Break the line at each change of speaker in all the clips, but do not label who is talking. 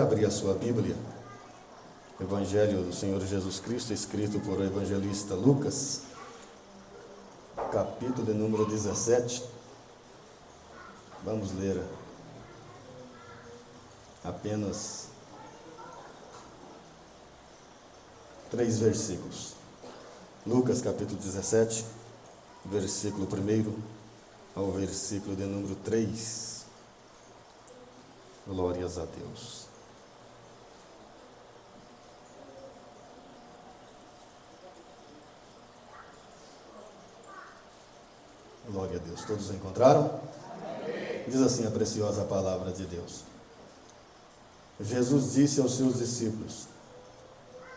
Abrir a sua Bíblia, Evangelho do Senhor Jesus Cristo, escrito por o evangelista Lucas, capítulo de número 17. Vamos ler apenas 3 versículos. Lucas, capítulo 17, versículo 1 ao versículo de número 3. Glórias a Deus. Glória a Deus. Todos encontraram? Amém. Diz assim a preciosa palavra de Deus. Jesus disse aos seus discípulos: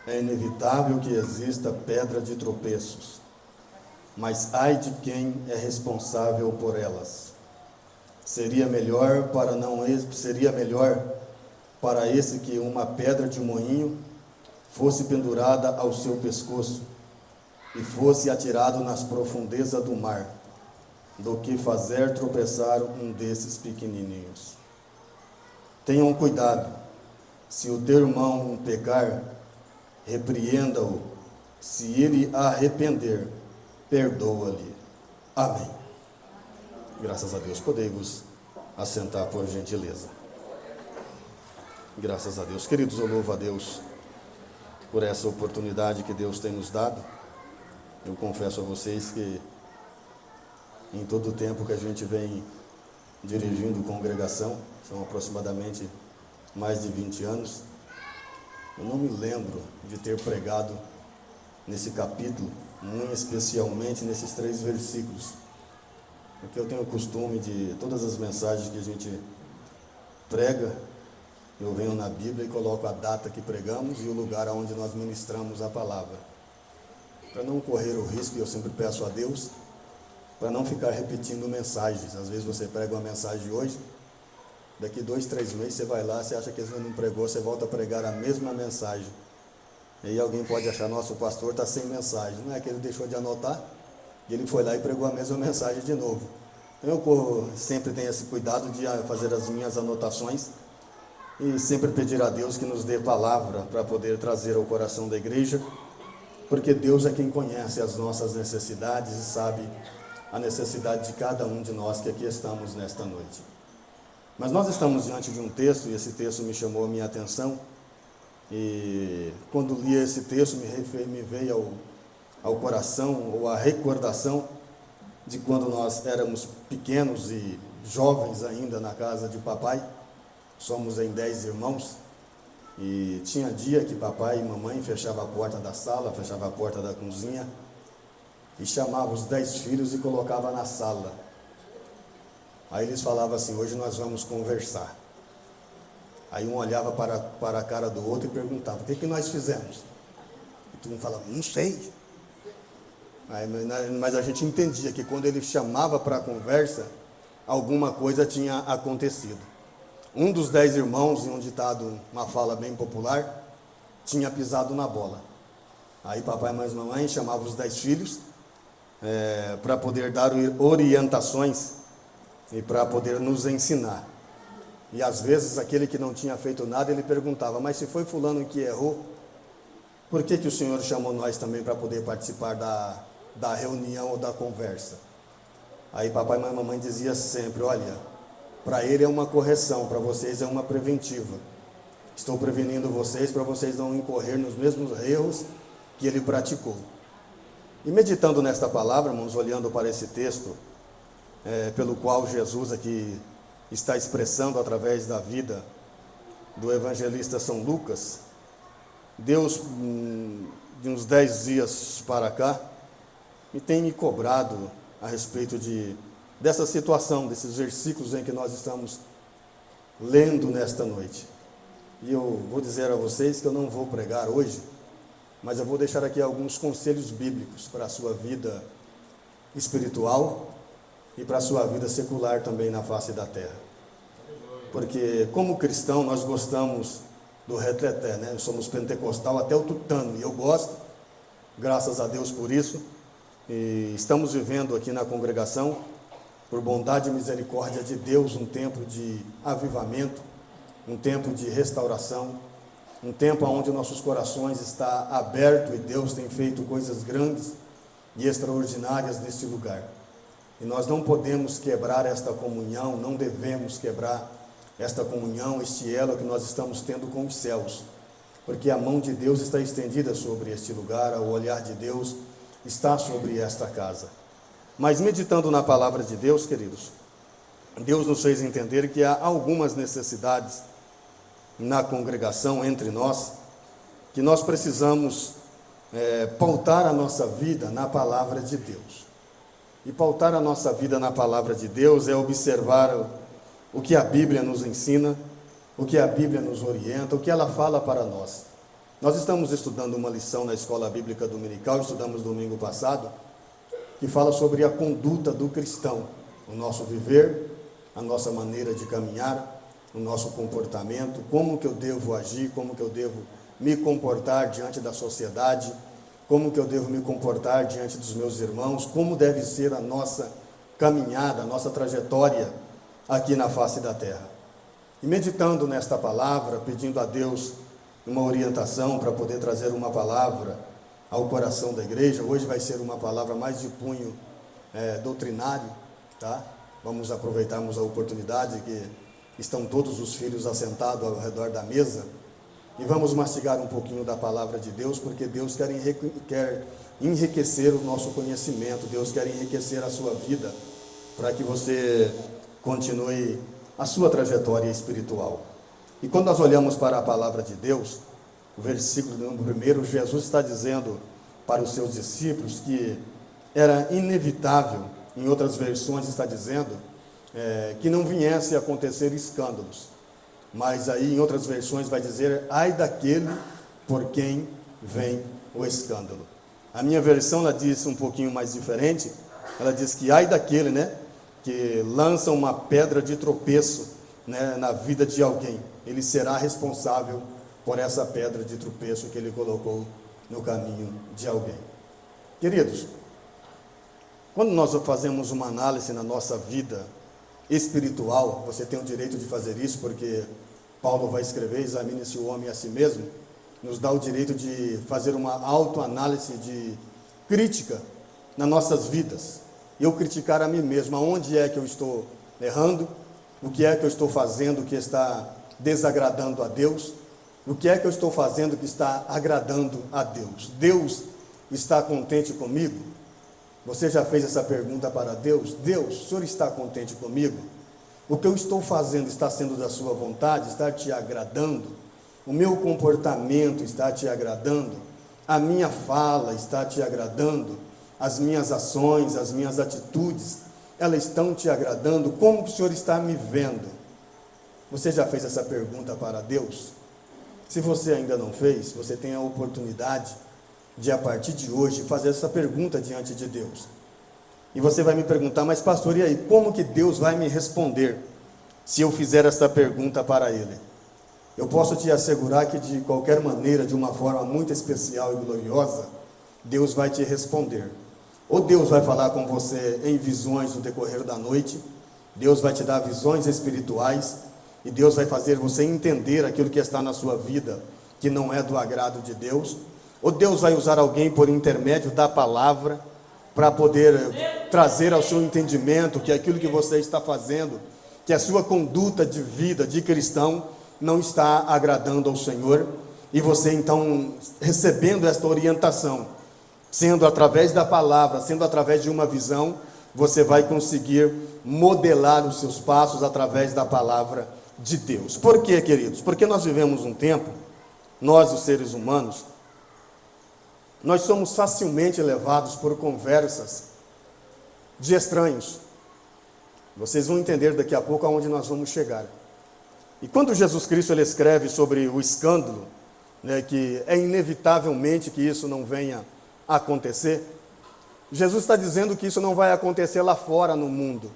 é inevitável que exista pedra de tropeços, mas ai de quem é responsável por elas. Seria melhor para esse que uma pedra de moinho fosse pendurada ao seu pescoço e fosse atirado nas profundezas do mar, do que fazer tropeçar um desses pequenininhos. Tenham cuidado, se o teu irmão pecar, repreenda-o, se ele arrepender, perdoa-lhe. Amém. Graças a Deus. Podei-vos assentar por gentileza. Graças a Deus. Queridos, eu louvo a Deus por essa oportunidade que Deus tem nos dado. Eu confesso a vocês que em todo o tempo que a gente vem dirigindo congregação, são aproximadamente mais de 20 anos, eu não me lembro de ter pregado nesse capítulo, muito especialmente nesses 3 versículos, porque eu tenho o costume de, todas as mensagens que a gente prega, eu venho na Bíblia e coloco a data que pregamos e o lugar onde nós ministramos a palavra, para não correr o risco, e eu sempre peço a Deus, para não ficar repetindo mensagens. Às vezes você prega uma mensagem hoje, daqui 2, 3 meses você vai lá, você acha que ele não pregou, você volta a pregar a mesma mensagem. E aí alguém pode achar, nossa, o pastor está sem mensagem. Não é que ele deixou de anotar, e ele foi lá e pregou a mesma mensagem de novo. Eu sempre tenho esse cuidado de fazer as minhas anotações, e sempre pedir a Deus que nos dê palavra para poder trazer ao coração da igreja, porque Deus é quem conhece as nossas necessidades e sabe a necessidade de cada um de nós que aqui estamos nesta noite. Mas nós estamos diante de um texto, e esse texto me chamou a minha atenção, e quando li esse texto me veio ao coração, ou à recordação de quando nós éramos pequenos e jovens ainda na casa de papai. Somos em 10 irmãos, e tinha dia que papai e mamãe fechavam a porta da sala, fechavam a porta da cozinha, e chamava os 10 filhos e colocava na sala. Aí eles falavam assim: hoje nós vamos conversar. Aí um olhava para a cara do outro e perguntava: o que nós fizemos? E todo mundo falava: não sei. Mas a gente entendia que quando ele chamava para a conversa, alguma coisa tinha acontecido. Um dos 10 irmãos, em um ditado, uma fala bem popular, tinha pisado na bola. Aí papai e mamãe chamavam os 10 filhos para poder dar orientações e para poder nos ensinar. E às vezes aquele que não tinha feito nada, ele perguntava: mas se foi fulano que errou, por que o Senhor chamou nós também para poder participar da reunião ou da conversa? Aí papai e mamãe dizia sempre: olha, para ele é uma correção, para vocês é uma preventiva. Estou prevenindo vocês para vocês não incorrer nos mesmos erros que ele praticou. E meditando nesta palavra, irmãos, olhando para esse texto, pelo qual Jesus aqui está expressando através da vida do evangelista São Lucas, Deus, de uns 10 dias para cá, tem me cobrado a respeito dessa situação, desses versículos em que nós estamos lendo nesta noite. E eu vou dizer a vocês que eu não vou pregar hoje, mas eu vou deixar aqui alguns conselhos bíblicos para a sua vida espiritual e para a sua vida secular também na face da terra. Porque como cristão nós gostamos do retreté, né? Somos pentecostal até o tutano, e eu gosto, graças a Deus por isso. E estamos vivendo aqui na congregação, por bondade e misericórdia de Deus, um tempo de avivamento, um tempo de restauração, um tempo onde nossos corações estão abertos e Deus tem feito coisas grandes e extraordinárias neste lugar. E nós não podemos quebrar esta comunhão, não devemos quebrar esta comunhão, este elo que nós estamos tendo com os céus, porque a mão de Deus está estendida sobre este lugar, o olhar de Deus está sobre esta casa. Mas meditando na palavra de Deus, queridos, Deus nos fez entender que há algumas necessidades na congregação, entre nós, que nós precisamos pautar a nossa vida na palavra de Deus. E pautar a nossa vida na palavra de Deus é observar o que a Bíblia nos ensina, o que a Bíblia nos orienta, o que ela fala para nós. Nós estamos estudando uma lição na Escola Bíblica Dominical, estudamos domingo passado, que fala sobre a conduta do cristão, o nosso viver, a nossa maneira de caminhar, o nosso comportamento, como que eu devo agir, como que eu devo me comportar diante da sociedade, como que eu devo me comportar diante dos meus irmãos, como deve ser a nossa caminhada, a nossa trajetória aqui na face da terra. E meditando nesta palavra, pedindo a Deus uma orientação para poder trazer uma palavra ao coração da igreja, hoje vai ser uma palavra mais de cunho doutrinário, tá? Vamos aproveitarmos a oportunidade que estão todos os filhos assentados ao redor da mesa e vamos mastigar um pouquinho da palavra de Deus, porque Deus quer enriquecer o nosso conhecimento, Deus quer enriquecer a sua vida, para que você continue a sua trajetória espiritual. E quando nós olhamos para a palavra de Deus, o versículo número 1, Jesus está dizendo para os seus discípulos que era inevitável, em outras versões está dizendo, que não viesse a acontecer escândalos. Mas aí em outras versões vai dizer, ai daquele por quem vem o escândalo. A minha versão, ela diz um pouquinho mais diferente, ela diz que ai daquele, que lança uma pedra de tropeço, na vida de alguém. Ele será responsável por essa pedra de tropeço que ele colocou no caminho de alguém. Queridos, quando nós fazemos uma análise na nossa vida espiritual, você tem o direito de fazer isso, porque Paulo vai escrever, examine-se o homem a si mesmo, nos dá o direito de fazer uma autoanálise de crítica nas nossas vidas. Eu criticar a mim mesmo, aonde é que eu estou errando, o que é que eu estou fazendo que está desagradando a Deus, o que é que eu estou fazendo que está agradando a Deus. Deus está contente comigo? Você já fez essa pergunta para Deus? Deus, o Senhor está contente comigo? O que eu estou fazendo está sendo da sua vontade? Está te agradando? O meu comportamento está te agradando? A minha fala está te agradando? As minhas ações, as minhas atitudes, elas estão te agradando? Como que o Senhor está me vendo? Você já fez essa pergunta para Deus? Se você ainda não fez, você tem a oportunidade de, a partir de hoje, fazer essa pergunta diante de Deus. E você vai me perguntar, mas pastor, e aí, como que Deus vai me responder se eu fizer essa pergunta para Ele? Eu posso te assegurar que de qualquer maneira, de uma forma muito especial e gloriosa, Deus vai te responder. Ou Deus vai falar com você em visões no decorrer da noite, Deus vai te dar visões espirituais, e Deus vai fazer você entender aquilo que está na sua vida, que não é do agrado de Deus. Ou Deus vai usar alguém por intermédio da palavra, para poder trazer ao seu entendimento que aquilo que você está fazendo, que a sua conduta de vida de cristão não está agradando ao Senhor, e você então, recebendo esta orientação, sendo através da palavra, sendo através de uma visão, você vai conseguir modelar os seus passos através da palavra de Deus. Por quê, queridos? Porque nós vivemos um tempo, nós os seres humanos, nós somos facilmente levados por conversas de estranhos. Vocês vão entender daqui a pouco aonde nós vamos chegar. E quando Jesus Cristo ele escreve sobre o escândalo, que é inevitavelmente que isso não venha a acontecer, Jesus está dizendo que isso não vai acontecer lá fora no mundo,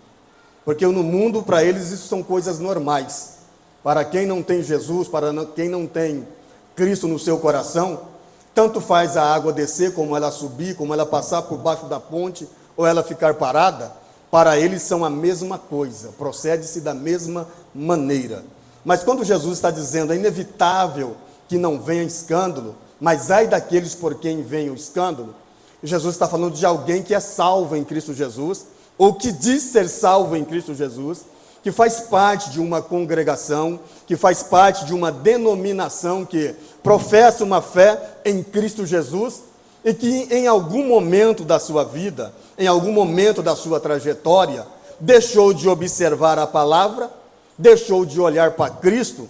porque no mundo, para eles, isso são coisas normais. Para quem não tem Jesus, para quem não tem Cristo no seu coração, tanto faz a água descer, como ela subir, como ela passar por baixo da ponte, ou ela ficar parada, para eles são a mesma coisa, procede-se da mesma maneira. Mas quando Jesus está dizendo, é inevitável que não venha escândalo, mas ai daqueles por quem vem o escândalo, Jesus está falando de alguém que é salvo em Cristo Jesus, ou que diz ser salvo em Cristo Jesus, que faz parte de uma congregação, que faz parte de uma denominação que professa uma fé em Cristo Jesus, e que em algum momento da sua vida, em algum momento da sua trajetória, deixou de observar a palavra, deixou de olhar para Cristo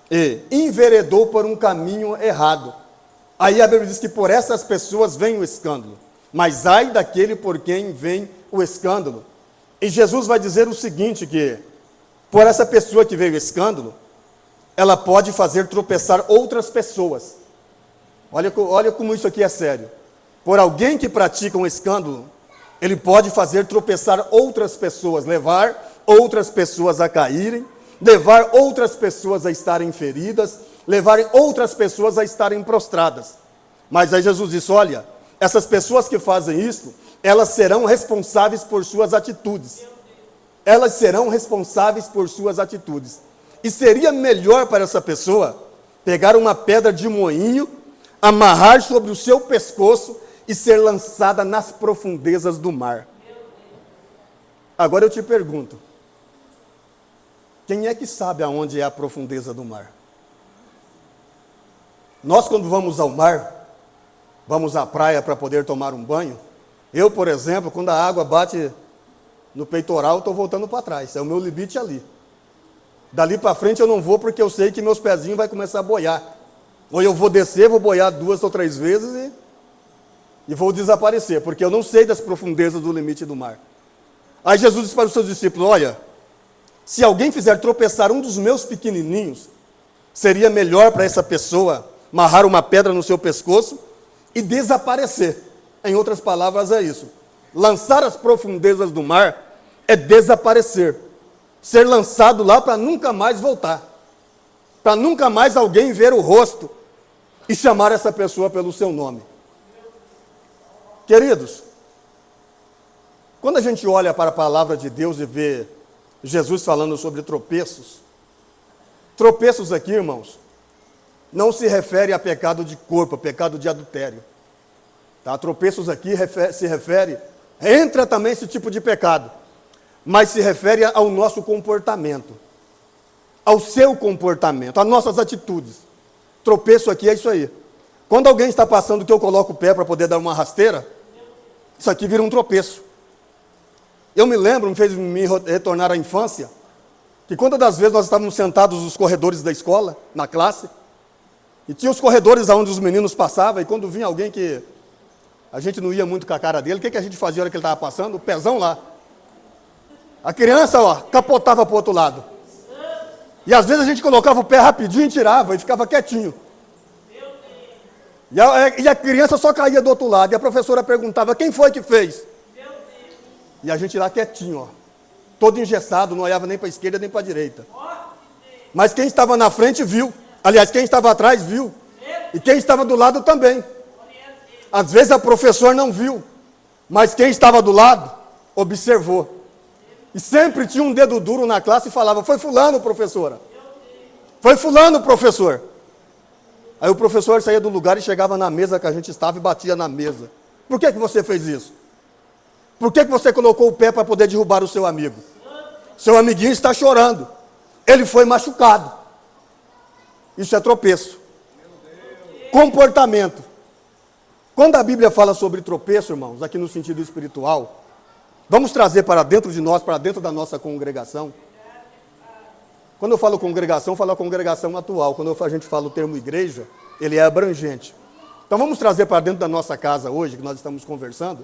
e enveredou por um caminho errado. Aí a Bíblia diz que por essas pessoas vem o escândalo, mas ai daquele por quem vem o escândalo. E Jesus vai dizer o seguinte, que por essa pessoa que veio o escândalo, ela pode fazer tropeçar outras pessoas. Olha como isso aqui é sério. Por alguém que pratica um escândalo, ele pode fazer tropeçar outras pessoas, levar outras pessoas a caírem, levar outras pessoas a estarem feridas, levar outras pessoas a estarem prostradas. Mas aí Jesus disse, olha, essas pessoas que fazem isso, elas serão responsáveis por suas atitudes. Elas serão responsáveis por suas atitudes. E seria melhor para essa pessoa pegar uma pedra de moinho, amarrar sobre o seu pescoço e ser lançada nas profundezas do mar. Agora eu te pergunto, quem é que sabe aonde é a profundeza do mar? Nós, quando vamos ao mar, vamos à praia para poder tomar um banho, eu, por exemplo, quando a água bate no peitoral, estou voltando para trás, é o meu limite ali. Dali para frente eu não vou, porque eu sei que meus pezinhos vão começar a boiar. Ou eu vou descer, vou boiar 2 ou 3 vezes e vou desaparecer, porque eu não sei das profundezas do limite do mar. Aí Jesus disse para os seus discípulos, olha, se alguém fizer tropeçar um dos meus pequenininhos, seria melhor para essa pessoa amarrar uma pedra no seu pescoço e desaparecer. Em outras palavras, é isso. Lançar as profundezas do mar é desaparecer. Ser lançado lá para nunca mais voltar. Para nunca mais alguém ver o rosto e chamar essa pessoa pelo seu nome. Queridos, quando a gente olha para a palavra de Deus e vê Jesus falando sobre tropeços, tropeços aqui, irmãos, não se refere a pecado de corpo, a pecado de adultério. Tá? Tropeços aqui se refere, entra também esse tipo de pecado, mas se refere ao nosso comportamento, ao seu comportamento, às nossas atitudes. Tropeço aqui é isso aí. Quando alguém está passando que eu coloco o pé para poder dar uma rasteira, isso aqui vira um tropeço. Eu me lembro, me fez me retornar à infância, que quantas das vezes nós estávamos sentados nos corredores da escola, na classe, e tinha os corredores onde os meninos passavam, e quando vinha alguém que a gente não ia muito com a cara dele, o que a gente fazia na hora que ele estava passando? O pezão lá. A criança, ó, capotava para o outro lado. E às vezes a gente colocava o pé rapidinho e tirava, e ficava quietinho. E a criança só caía do outro lado, e a professora perguntava, quem foi que fez? E a gente lá quietinho, ó, todo engessado, não olhava nem para a esquerda nem para a direita. Mas quem estava na frente viu. Aliás, quem estava atrás viu. E quem estava do lado também. Às vezes a professora não viu, mas quem estava do lado observou. E sempre tinha um dedo duro na classe e falava, foi fulano, professora. Foi fulano, professor. Aí o professor saía do lugar e chegava na mesa que a gente estava e batia na mesa. Por que você fez isso? Por que você colocou o pé para poder derrubar o seu amigo? Seu amiguinho está chorando. Ele foi machucado. Isso é tropeço. Comportamento. Quando a Bíblia fala sobre tropeço, irmãos, aqui no sentido espiritual, vamos trazer para dentro de nós, para dentro da nossa congregação. Quando eu falo congregação, eu falo a congregação atual. Quando a gente fala o termo igreja, ele é abrangente. Então vamos trazer para dentro da nossa casa hoje, que nós estamos conversando.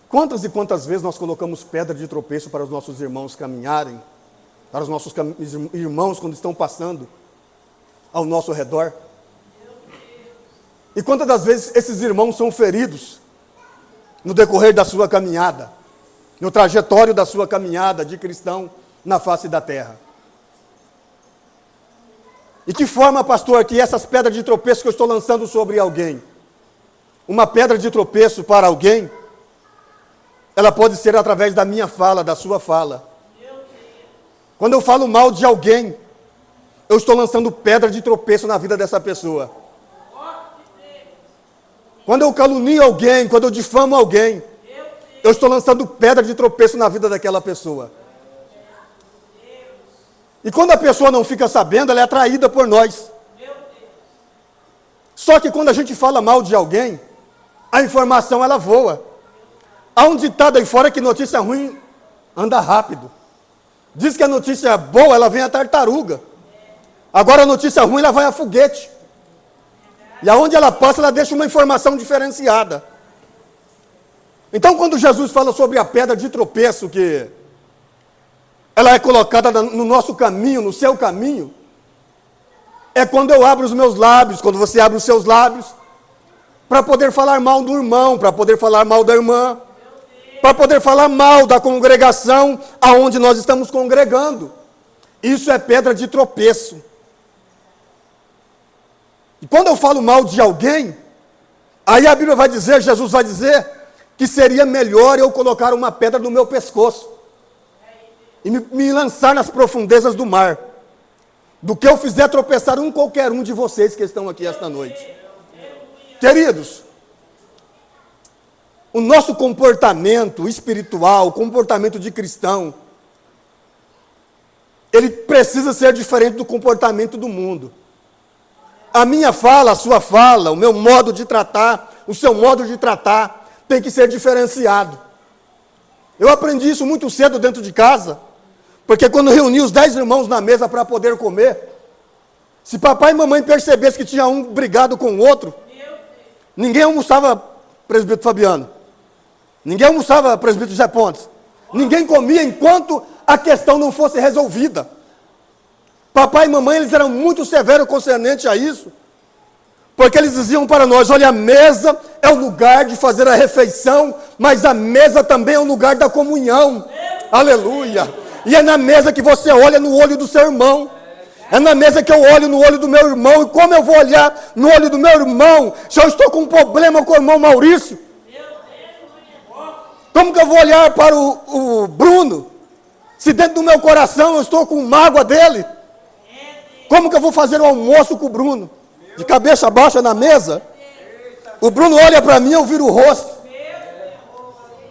Quantas e quantas vezes nós colocamos pedra de tropeço para os nossos irmãos caminharem, para os nossos irmãos quando estão passando ao nosso redor? E quantas das vezes esses irmãos são feridos no decorrer da sua caminhada, no trajetório da sua caminhada de cristão na face da terra? E que forma, pastor, que essas pedras de tropeço que eu estou lançando sobre alguém, uma pedra de tropeço para alguém, ela pode ser através da minha fala, da sua fala. Quando eu falo mal de alguém, eu estou lançando pedra de tropeço na vida dessa pessoa. Quando eu calunio alguém, quando eu difamo alguém, eu estou lançando pedra de tropeço na vida daquela pessoa. E quando a pessoa não fica sabendo, ela é atraída por nós. Só que quando a gente fala mal de alguém, a informação ela voa. Há um ditado aí fora que notícia ruim anda rápido. Diz que a notícia boa, ela vem a tartaruga. Agora a notícia ruim, ela vai a foguete. E aonde ela passa, ela deixa uma informação diferenciada. Então, quando Jesus fala sobre a pedra de tropeço, que ela é colocada no nosso caminho, no seu caminho, é quando eu abro os meus lábios, quando você abre os seus lábios, para poder falar mal do irmão, para poder falar mal da irmã, para poder falar mal da congregação aonde nós estamos congregando. Isso é pedra de tropeço. E quando eu falo mal de alguém, aí a Bíblia vai dizer, Jesus vai dizer, que seria melhor eu colocar uma pedra no meu pescoço e me lançar nas profundezas do mar, do que eu fizer tropeçar qualquer um de vocês que estão aqui esta noite. Queridos, o nosso comportamento espiritual, o comportamento de cristão, ele precisa ser diferente do comportamento do mundo. A minha fala, a sua fala, o meu modo de tratar, o seu modo de tratar, tem que ser diferenciado. Eu aprendi isso muito cedo dentro de casa, porque quando reuni os 10 irmãos na mesa para poder comer, se papai e mamãe percebessem que tinha um brigado com o outro, ninguém almoçava, presbítero Fabiano, ninguém almoçava, presbítero José Pontes, ninguém comia enquanto a questão não fosse resolvida. Papai e mamãe, eles eram muito severos concernente a isso, porque eles diziam para nós, olha, a mesa é o lugar de fazer a refeição, mas a mesa também é o lugar da comunhão. Aleluia! E é na mesa que você olha no olho do seu irmão. É na mesa que eu olho no olho do meu irmão. E como eu vou olhar no olho do meu irmão, se eu estou com um problema com o irmão Maurício? Como que eu vou olhar para o Bruno, se dentro do meu coração eu estou com mágoa dele? Como que eu vou fazer o almoço com o Bruno? De cabeça baixa na mesa? O Bruno olha para mim, eu viro o rosto.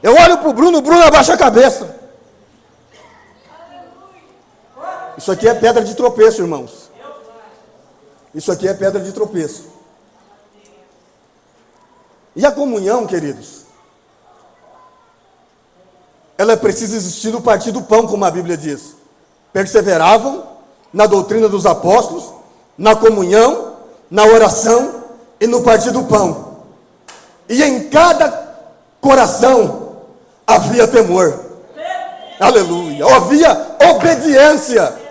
Eu olho para o Bruno abaixa a cabeça. Isso aqui é pedra de tropeço, irmãos. Isso aqui é pedra de tropeço. E a comunhão, queridos, ela precisa existir no partir do pão, como a Bíblia diz. Perseveravam na doutrina dos apóstolos, na comunhão, na oração e no partir do pão. E em cada coração havia temor. Aleluia. Havia obediência.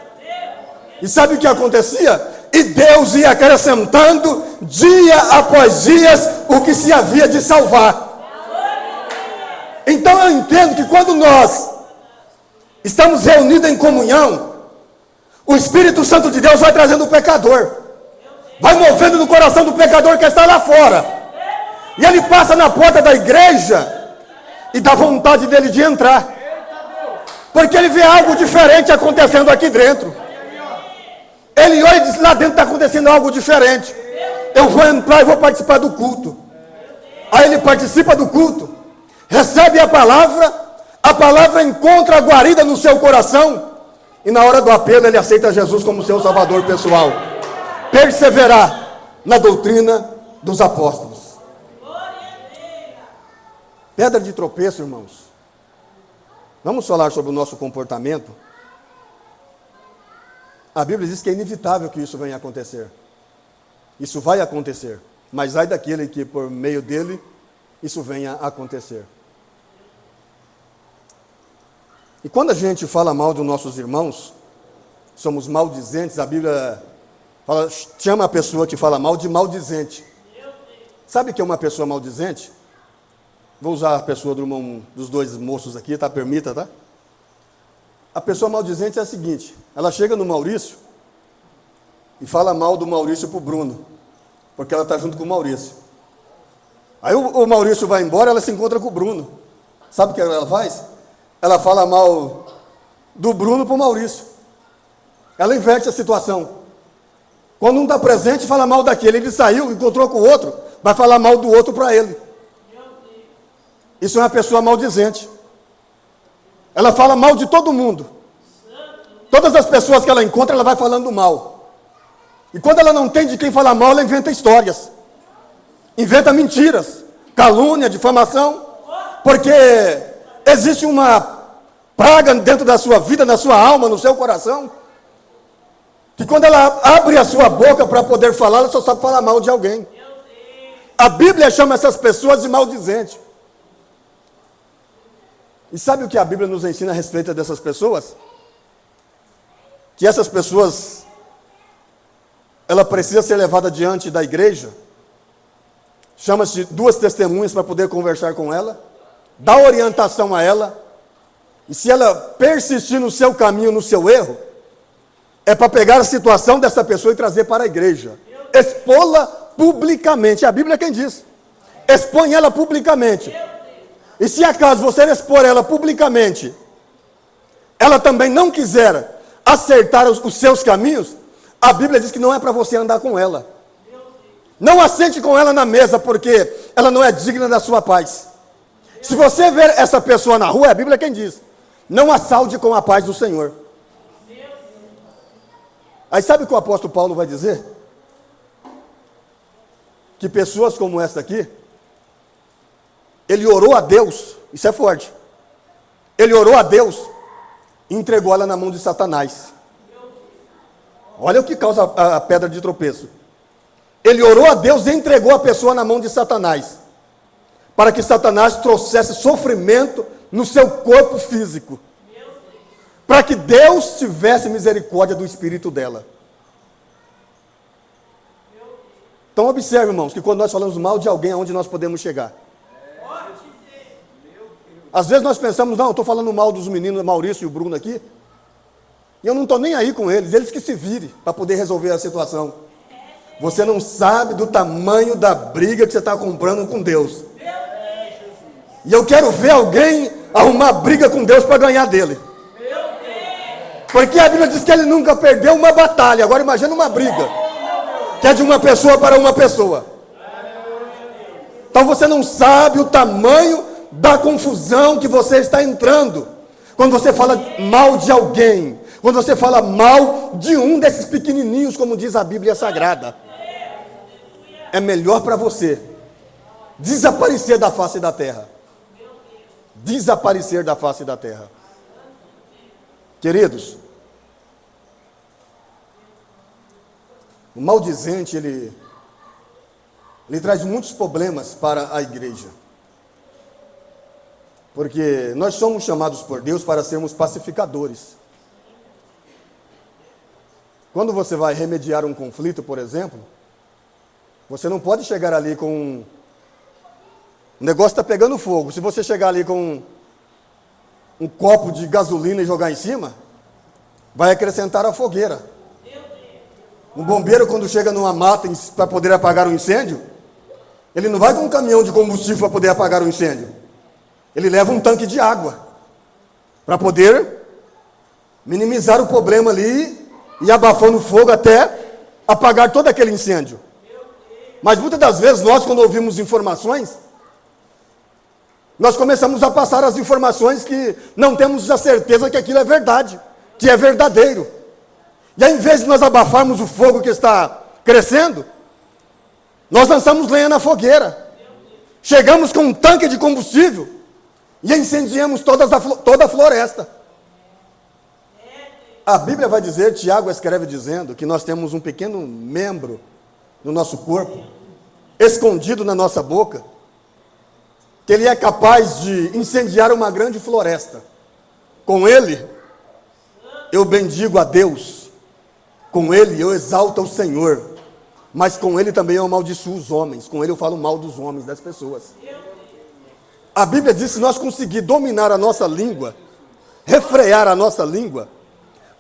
E sabe o que acontecia? E Deus ia acrescentando dia após dia o que se havia de salvar. Então eu entendo que quando nós estamos reunidos em comunhão, o Espírito Santo de Deus vai trazendo o pecador, vai movendo no coração do pecador que está lá fora, e ele passa na porta da igreja e dá vontade dele de entrar, porque ele vê algo diferente acontecendo aqui dentro. Ele olha e diz, lá dentro está acontecendo algo diferente, eu vou entrar e vou participar do culto. Aí ele participa do culto, recebe a palavra encontra a guarida no seu coração, e na hora do apelo ele aceita Jesus como seu salvador pessoal. Perseverar na doutrina dos apóstolos. Pedra de tropeço, irmãos. Vamos falar sobre o nosso comportamento. A Bíblia diz que é inevitável que isso venha a acontecer. Isso vai acontecer. Mas ai daquele que por meio dele isso venha a acontecer. E quando a gente fala mal dos nossos irmãos, somos maldizentes, a Bíblia chama a pessoa que fala mal de maldizente. Sabe o que é uma pessoa maldizente? Vou usar a pessoa dos dois moços aqui, tá? Permita, tá? A pessoa maldizente é a seguinte, ela chega no Maurício e fala mal do Maurício para o Bruno, porque ela está junto com o Maurício. Aí o Maurício vai embora, ela se encontra com o Bruno. Sabe o que ela faz? Ela fala mal do Bruno para o Maurício. Ela inverte a situação. Quando um está presente, fala mal daquele. Ele saiu, encontrou com o outro, vai falar mal do outro para ele. Isso é uma pessoa maldizente. Ela fala mal de todo mundo. Todas as pessoas que ela encontra, ela vai falando mal. E quando ela não tem de quem falar mal, ela inventa histórias. Inventa mentiras, calúnia, difamação. Porque existe uma praga dentro da sua vida, na sua alma, no seu coração, que quando ela abre a sua boca para poder falar, ela só sabe falar mal de alguém. A Bíblia chama essas pessoas de maldizentes. E sabe o que a Bíblia nos ensina a respeito dessas pessoas? Que essas pessoas, ela precisa ser levada diante da igreja, chama-se 2 testemunhas para poder conversar com ela, dar orientação a ela, e se ela persistir no seu caminho, no seu erro, é para pegar a situação dessa pessoa e trazer para a igreja, expô-la publicamente. A Bíblia é quem diz, expõe ela publicamente. E se acaso você expor ela publicamente, ela também não quiser acertar os seus caminhos, a Bíblia diz que não é para você andar com ela. Não assente com ela na mesa, porque ela não é digna da sua paz. Se você ver essa pessoa na rua, a Bíblia é quem diz, não a saúde com a paz do Senhor. Aí sabe o que o apóstolo Paulo vai dizer? Que pessoas como essa aqui, ele orou a Deus, isso é forte. Ele orou a Deus e entregou ela na mão de Satanás. Olha o que causa a pedra de tropeço. Ele orou a Deus e entregou a pessoa na mão de Satanás, para que Satanás trouxesse sofrimento no seu corpo físico, para que Deus tivesse misericórdia do espírito dela. Então observe, irmãos, que quando nós falamos mal de alguém, aonde nós podemos chegar? Às vezes nós pensamos, não, eu estou falando mal dos meninos, Maurício e o Bruno aqui, e eu não estou nem aí com eles que se virem para poder resolver a situação. Você não sabe do tamanho da briga que você está comprando com Deus. E eu quero ver alguém arrumar briga com Deus para ganhar dele. Porque a Bíblia diz que ele nunca perdeu uma batalha. Agora imagina uma briga, que é de uma pessoa para uma pessoa. Então você não sabe o tamanho da confusão que você está entrando quando você fala mal de alguém, quando você fala mal de um desses pequenininhos, como diz a Bíblia Sagrada. É melhor para você desaparecer da face da terra. Desaparecer da face da terra. Queridos, o maldizente, ele traz muitos problemas para a igreja. Porque nós somos chamados por Deus para sermos pacificadores. Quando você vai remediar um conflito, por exemplo, você não pode chegar ali com... O negócio está pegando fogo. Se você chegar ali com um copo de gasolina e jogar em cima, vai acrescentar a fogueira. Um bombeiro, quando chega numa mata para poder apagar um incêndio, ele não vai com um caminhão de combustível para poder apagar o incêndio. Ele leva um tanque de água para poder minimizar o problema ali e abafando o fogo até apagar todo aquele incêndio. Mas muitas das vezes nós, quando ouvimos informações, nós começamos a passar as informações que não temos a certeza que aquilo é verdade, que é verdadeiro. E ao invés de nós abafarmos o fogo que está crescendo, nós lançamos lenha na fogueira. Chegamos com um tanque de combustível e incendiamos toda a floresta. A Bíblia vai dizer, Tiago escreve dizendo, que nós temos um pequeno membro no nosso corpo, escondido na nossa boca, que ele é capaz de incendiar uma grande floresta. Com ele, eu bendigo a Deus, com ele eu exalto o Senhor, mas com ele também eu amaldiçoo os homens, com ele eu falo mal dos homens, das pessoas. A Bíblia diz que se nós conseguir dominar a nossa língua, refrear a nossa língua,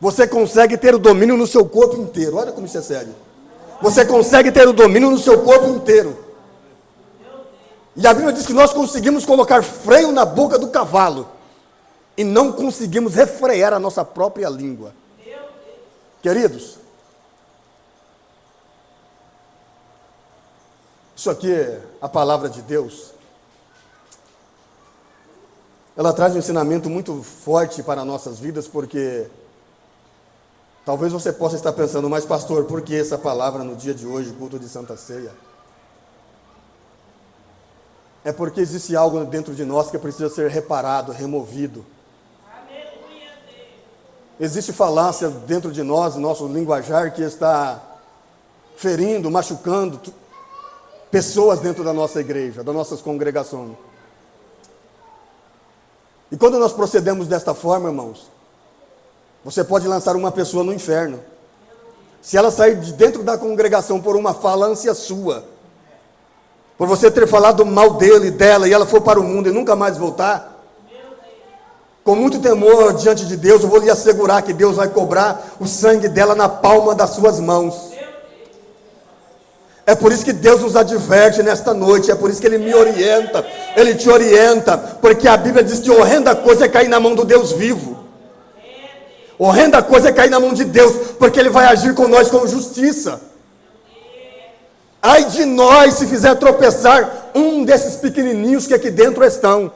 você consegue ter o domínio no seu corpo inteiro. Olha como isso é sério. Você consegue ter o domínio no seu corpo inteiro. E a Bíblia diz que nós conseguimos colocar freio na boca do cavalo e não conseguimos refrear a nossa própria língua. Queridos, isso aqui é a palavra de Deus. Ela traz um ensinamento muito forte para nossas vidas, porque talvez você possa estar pensando, mas pastor, por que essa palavra no dia de hoje, culto de Santa Ceia? É porque existe algo dentro de nós que precisa ser reparado, removido. Existe falácia dentro de nós, nosso linguajar, que está ferindo, machucando pessoas dentro da nossa igreja, das nossas congregações. E quando nós procedemos desta forma, irmãos, você pode lançar uma pessoa no inferno. Se ela sair de dentro da congregação por uma falância sua, por você ter falado mal dele, dela, e ela for para o mundo e nunca mais voltar, com muito temor diante de Deus, eu vou lhe assegurar que Deus vai cobrar o sangue dela na palma das suas mãos. É por isso que Deus nos adverte nesta noite, é por isso que Ele me orienta, Ele te orienta, porque a Bíblia diz que horrenda coisa é cair na mão do Deus vivo. Horrenda coisa é cair na mão de Deus, porque Ele vai agir com nós com justiça. Ai de nós se fizer tropeçar um desses pequenininhos que aqui dentro estão.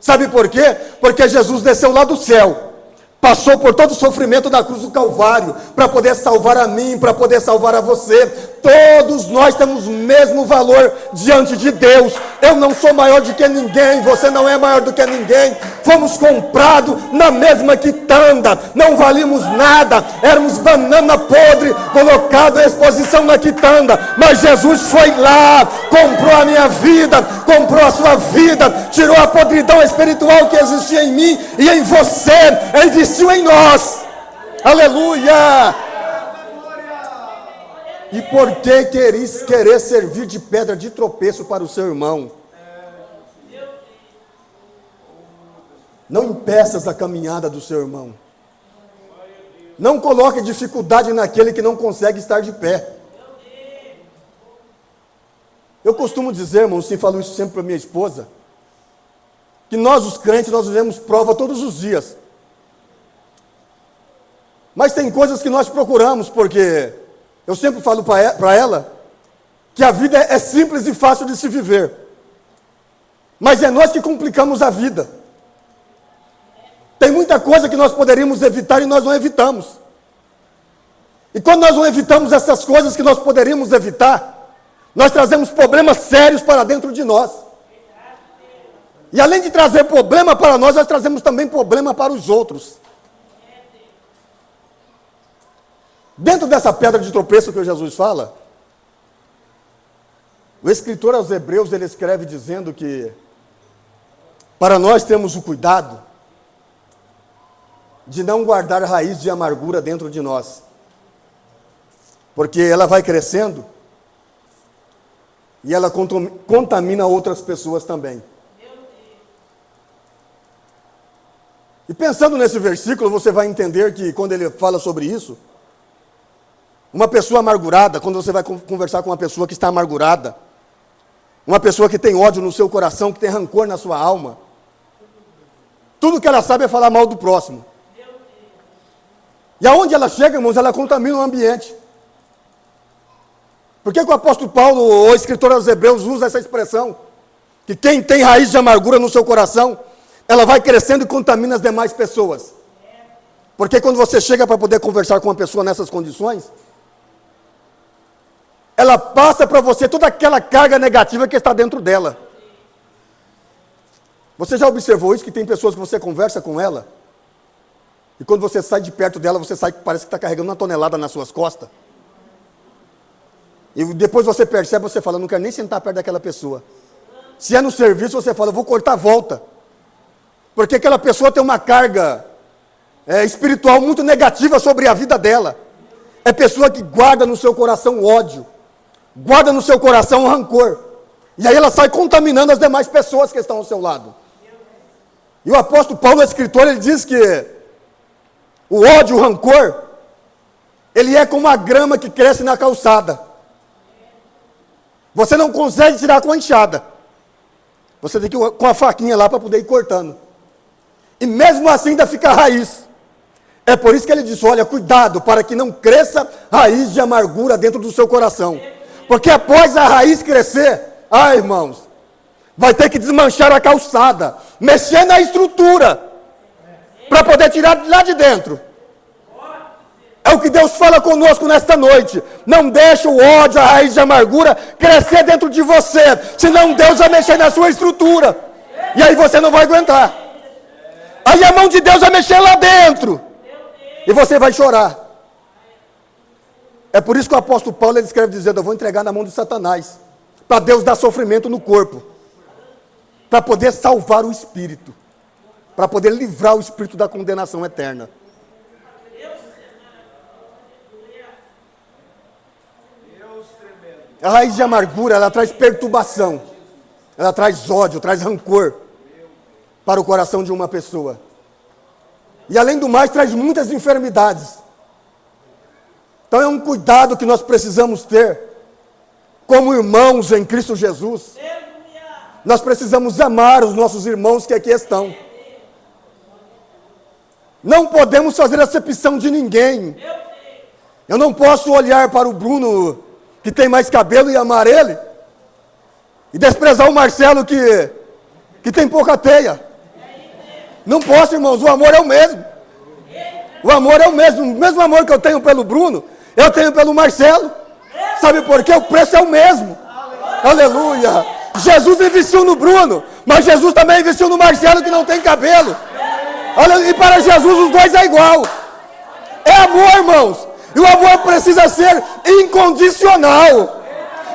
Sabe por quê? Porque Jesus desceu lá do céu, passou por todo o sofrimento da cruz do Calvário, para poder salvar a mim, para poder salvar a você. Todos nós temos o mesmo valor diante de Deus. Eu não sou maior do que ninguém, você não é maior do que ninguém. Fomos comprados na mesma quitanda, não valíamos nada, éramos banana podre, colocado à exposição na quitanda. Mas Jesus foi lá, comprou a minha vida, comprou a sua vida, tirou a podridão espiritual que existia em mim e em você, investiu em nós. Aleluia! E por que querer servir de pedra de tropeço para o seu irmão? Não impeças a caminhada do seu irmão. Não coloque dificuldade naquele que não consegue estar de pé. Eu costumo dizer, irmão, assim, falo isso sempre para minha esposa, que nós os crentes, nós vivemos prova todos os dias. Mas tem coisas que nós procuramos, porque eu sempre falo para ela que a vida é simples e fácil de se viver. Mas é nós que complicamos a vida. Tem muita coisa que nós poderíamos evitar e nós não evitamos. E quando nós não evitamos essas coisas que nós poderíamos evitar, nós trazemos problemas sérios para dentro de nós. E além de trazer problema para nós trazemos também problema para os outros. Dentro dessa pedra de tropeço que Jesus fala, o escritor aos Hebreus, ele escreve dizendo que para nós termos o cuidado de não guardar raiz de amargura dentro de nós, porque ela vai crescendo e ela contamina outras pessoas também. E pensando nesse versículo, você vai entender que quando ele fala sobre isso, uma pessoa amargurada, quando você vai conversar com uma pessoa que está amargurada, uma pessoa que tem ódio no seu coração, que tem rancor na sua alma, tudo que ela sabe é falar mal do próximo. E aonde ela chega, irmãos, ela contamina o ambiente. Por que o apóstolo Paulo, o escritor aos Hebreus, usa essa expressão? Que quem tem raiz de amargura no seu coração, ela vai crescendo e contamina as demais pessoas. Porque quando você chega para poder conversar com uma pessoa nessas condições, ela passa para você toda aquela carga negativa que está dentro dela. Você já observou isso, que tem pessoas que você conversa com ela, e quando você sai de perto dela, você sai, parece que está carregando uma tonelada nas suas costas. E depois você percebe, você fala, não quero nem sentar perto daquela pessoa. Se é no serviço, você fala, vou cortar a volta. Porque aquela pessoa tem uma carga espiritual muito negativa sobre a vida dela. É pessoa que guarda no seu coração ódio, guarda no seu coração rancor. E aí ela sai contaminando as demais pessoas que estão ao seu lado. E o apóstolo Paulo, o escritor, ele diz que o ódio, o rancor, ele é como a grama que cresce na calçada. Você não consegue tirar com a enxada. Você tem que ir com a faquinha lá para poder ir cortando. E mesmo assim ainda fica a raiz.
É por isso que ele diz, olha, cuidado, para que não cresça raiz de amargura dentro do seu coração. Porque após a raiz crescer, irmãos, vai ter que desmanchar a calçada, mexer na estrutura, para poder tirar lá de dentro. É o que Deus fala conosco nesta noite. Não deixe o ódio, a raiz de amargura crescer dentro de você, senão Deus vai mexer na sua estrutura, e aí você não vai aguentar. Aí a mão de Deus vai mexer lá dentro, e você vai chorar. É por isso que o apóstolo Paulo ele escreve dizendo, eu vou entregar na mão de Satanás, para Deus dar sofrimento no corpo, para poder salvar o espírito, para poder livrar o espírito da condenação eterna. A raiz de amargura, ela traz perturbação, ela traz ódio, traz rancor para o coração de uma pessoa. E além do mais, traz muitas enfermidades. Então é um cuidado que nós precisamos ter, como irmãos em Cristo Jesus. Nós precisamos amar os nossos irmãos que aqui estão. Não podemos fazer acepção de ninguém. Eu não posso olhar para o Bruno, que tem mais cabelo, e amar ele, e desprezar o Marcelo, que tem pouca teia. Não posso, irmãos, o amor é o mesmo. O amor é o mesmo amor que eu tenho pelo Bruno, eu tenho pelo Marcelo. Sabe por quê? O preço é o mesmo. Aleluia. Jesus investiu no Bruno, mas Jesus também investiu no Marcelo, que não tem cabelo. Aleluia. E para Jesus os dois é igual. É amor, irmãos. E o amor precisa ser incondicional.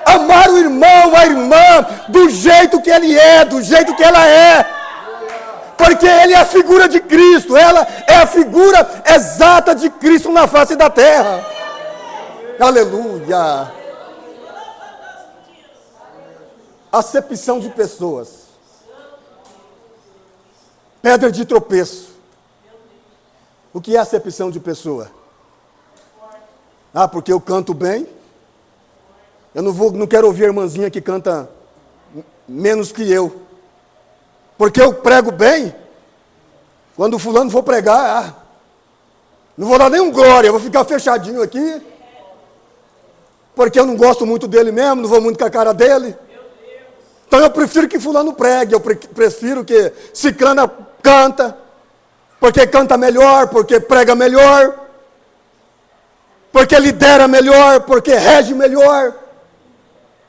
Amar o irmão, a irmã, do jeito que ele é, do jeito que ela é. Porque ele é a figura de Cristo, ela é a figura exata de Cristo na face da terra. Aleluia. Acepção de pessoas. Pedra de tropeço. O que é acepção de pessoa? Porque eu canto bem. Eu não quero ouvir a irmãzinha que canta menos que eu. Porque eu prego bem. Quando o fulano for pregar, não vou dar nenhum glória, eu vou ficar fechadinho aqui. Porque eu não gosto muito dele mesmo, não vou muito com a cara dele. Então eu prefiro que fulano pregue, eu prefiro que ciclana canta, porque canta melhor, porque prega melhor, porque lidera melhor, porque rege melhor.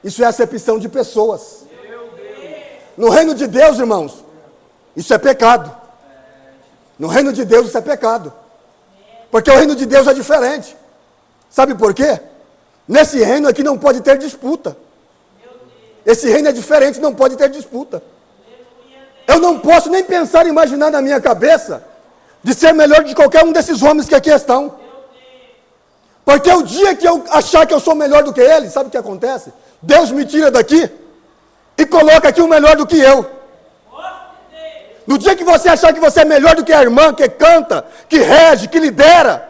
Isso é acepção de pessoas. No reino de Deus, irmãos, isso é pecado. No reino de Deus isso é pecado. Porque o reino de Deus é diferente. Sabe por quê? Nesse reino aqui não pode ter disputa. Esse reino é diferente, não pode ter disputa. Eu não posso nem pensar, imaginar na minha cabeça de ser melhor de qualquer um desses homens que aqui estão. Porque o dia que eu achar que eu sou melhor do que ele, sabe o que acontece? Deus me tira daqui e coloca aqui um melhor do que eu. No dia que você achar que você é melhor do que a irmã, que canta, que rege, que lidera,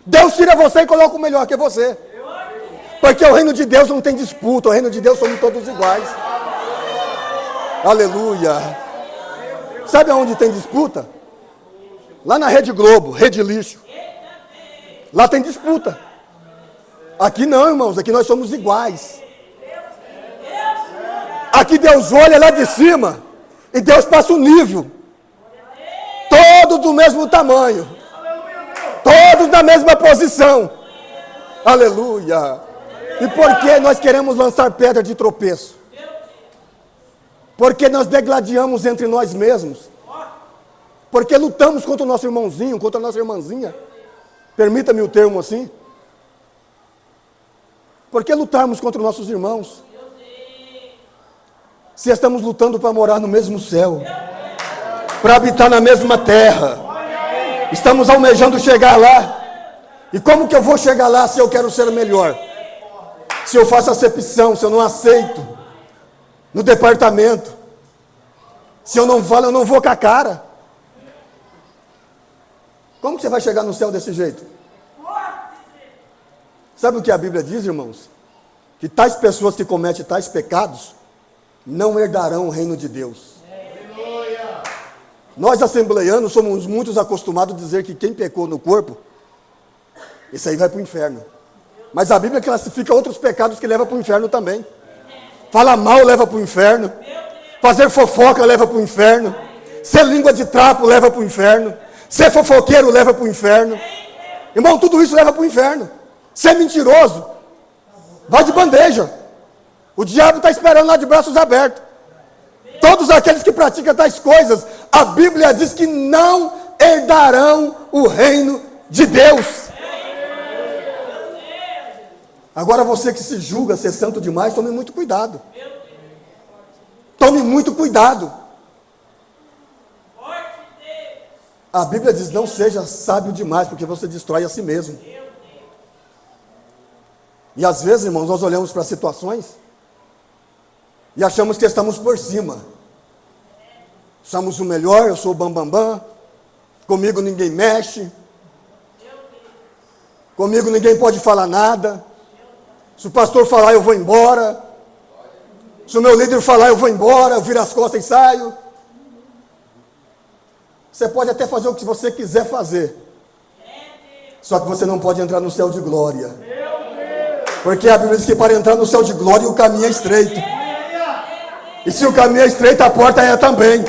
Deus tira você e coloca o melhor que você. Porque o reino de Deus não tem disputa, o reino de Deus somos todos iguais. Aleluia. Sabe aonde tem disputa? Lá na Rede Globo, Rede Lixo. Lá tem disputa. Aqui não, irmãos, aqui nós somos iguais. Aqui Deus olha lá de cima e Deus passa o nível. Todos do mesmo tamanho. Todos na mesma posição. Aleluia. E por que nós queremos lançar pedra de tropeço? Porque nós degladiamos entre nós mesmos. Porque lutamos contra o nosso irmãozinho, contra a nossa irmãzinha. Permita-me o termo assim. Por que lutarmos contra os nossos irmãos? Se estamos lutando para morar no mesmo céu, para habitar na mesma terra, estamos almejando chegar lá. E como que eu vou chegar lá se eu quero ser melhor? Se eu faço acepção, se eu não aceito no departamento, se eu não falo, eu não vou com a cara. Como que você vai chegar no céu desse jeito? Sabe o que a Bíblia diz, irmãos? Que tais pessoas que cometem tais pecados não herdarão o reino de Deus. Nós assembleianos somos muitos acostumados a dizer que quem pecou no corpo, esse aí vai para o inferno. Mas a Bíblia classifica outros pecados que levam para o inferno também. Falar mal leva para o inferno. Fazer fofoca leva para o inferno. Ser língua de trapo leva para o inferno. Ser fofoqueiro leva para o inferno. Irmão, tudo isso leva para o inferno. Ser mentiroso, vai de bandeja. O diabo está esperando lá de braços abertos. Todos aqueles que praticam tais coisas, a Bíblia diz que não herdarão o reino de Deus. Agora você que se julga ser santo demais, tome muito cuidado. Tome muito cuidado. A Bíblia diz, não seja sábio demais, porque você destrói a si mesmo. E às vezes, irmãos, nós olhamos para situações e achamos que estamos por cima. Somos o melhor, eu sou o bambambam. Comigo ninguém mexe. Comigo ninguém pode falar nada. Se o pastor falar, eu vou embora. Se o meu líder falar, eu vou embora. Eu viro as costas e saio. Você pode até fazer o que você quiser fazer. Só que você não pode entrar no céu de glória. Porque a Bíblia diz que para entrar no céu de glória o caminho é estreito. E se o caminho é estreito, a porta é também.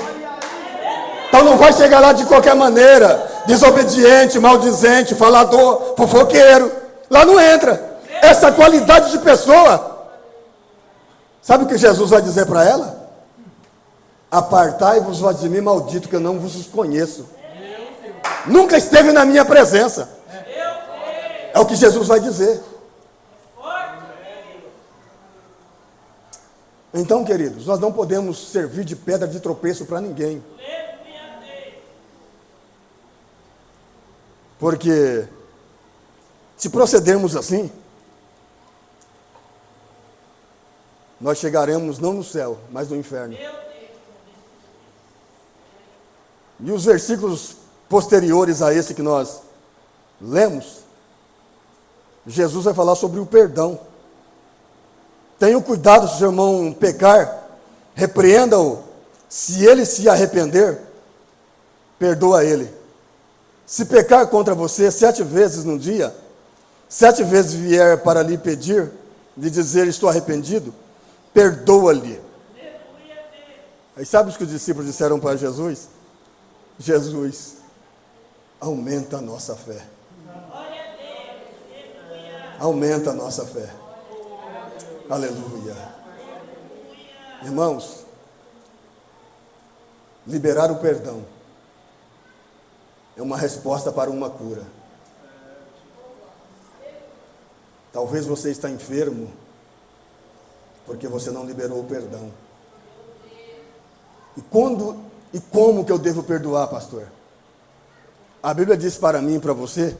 Então não vai chegar lá de qualquer maneira, desobediente, maldizente, falador, fofoqueiro. Lá não entra. Essa qualidade de pessoa. Sabe o que Jesus vai dizer para ela? Apartai-vos de mim, maldito, que eu não vos conheço. Nunca esteve na minha presença. É o que Jesus vai dizer. Então, queridos, nós não podemos servir de pedra de tropeço para ninguém. Porque, se procedermos assim, nós chegaremos não no céu, mas no inferno. E os versículos posteriores a esse que nós lemos, Jesus vai falar sobre o perdão. Tenha cuidado se o seu irmão pecar, repreenda-o. Se ele se arrepender, perdoa ele. Se pecar contra você 7 vezes no dia, 7 vezes vier para lhe pedir, de dizer estou arrependido, perdoa-lhe. Aí sabe o que os discípulos disseram para Jesus? Jesus, aumenta a nossa fé. Aumenta a nossa fé. Aleluia. Irmãos, liberar o perdão é uma resposta para uma cura. Talvez você está enfermo porque você não liberou o perdão. E como que eu devo perdoar, pastor? A Bíblia diz para mim e para você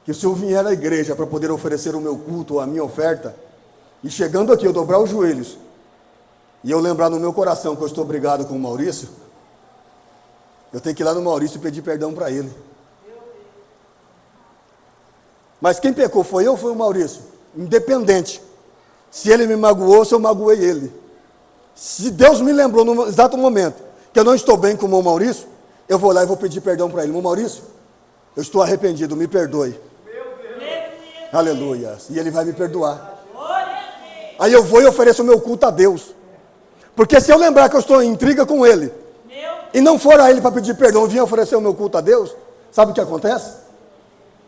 que se eu vier à igreja para poder oferecer o meu culto ou a minha oferta, e chegando aqui eu dobrar os joelhos e eu lembrar no meu coração que eu estou brigado com o Maurício, eu tenho que ir lá no Maurício e pedir perdão para ele. Mas quem pecou foi eu ou foi o Maurício? Independente. Se ele me magoou, se eu magoei ele. Se Deus me lembrou no exato momento que eu não estou bem com o meu Maurício, eu vou lá e vou pedir perdão para ele. Meu Maurício, eu estou arrependido, me perdoe. Aleluia. E ele vai me perdoar. Aí eu vou e ofereço o meu culto a Deus. Porque se eu lembrar que eu estou em intriga com ele, e não for a ele para pedir perdão, e vim oferecer o meu culto a Deus, sabe o que acontece?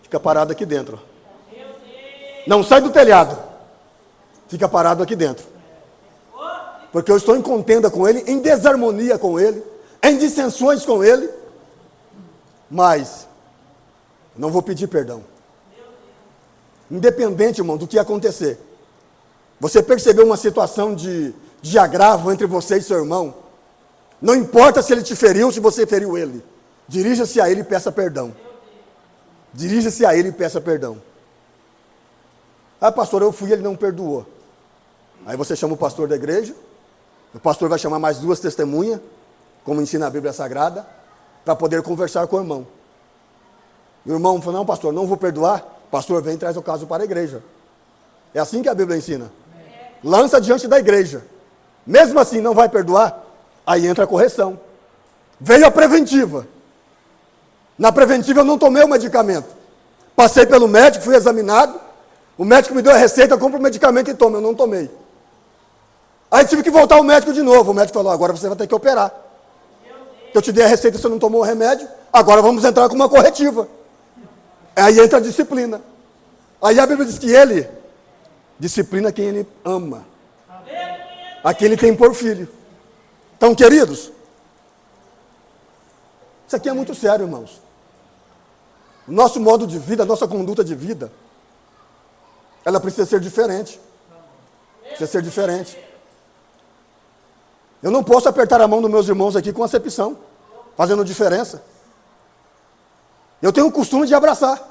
Fica parado aqui dentro. Não sai do telhado. Fica parado aqui dentro. Porque eu estou em contenda com ele, em desarmonia com ele, em dissensões com ele, mas não vou pedir perdão. Independente, irmão, do que acontecer. Você percebeu uma situação de agravo entre você e seu irmão? Não importa se ele te feriu ou se você feriu ele. Dirija-se a ele e peça perdão. Dirija-se a ele e peça perdão. Ah, pastor, eu fui e ele não perdoou. Aí você chama o pastor da igreja. O pastor vai chamar mais 2 testemunhas, como ensina a Bíblia Sagrada, para poder conversar com o irmão. E o irmão falou, não, pastor, não vou perdoar. O pastor vem e traz o caso para a igreja. É assim que a Bíblia ensina. Lança diante da igreja. Mesmo assim, não vai perdoar? Aí entra a correção. Veio a preventiva. Na preventiva eu não tomei o medicamento. Passei pelo médico, fui examinado. O médico me deu a receita, eu compro o medicamento e tomo. Eu não tomei. Aí tive que voltar ao médico de novo. O médico falou, agora você vai ter que operar. Eu te dei a receita, você não tomou o remédio. Agora vamos entrar com uma corretiva. Aí entra a disciplina. Aí a Bíblia diz que ele disciplina quem ele ama. A quem ele tem por filho. Então, queridos, isso aqui é muito sério, irmãos. O nosso modo de vida, a nossa conduta de vida, ela precisa ser diferente. Precisa ser diferente. Eu não posso apertar a mão dos meus irmãos aqui com acepção, fazendo diferença. Eu tenho o costume de abraçar.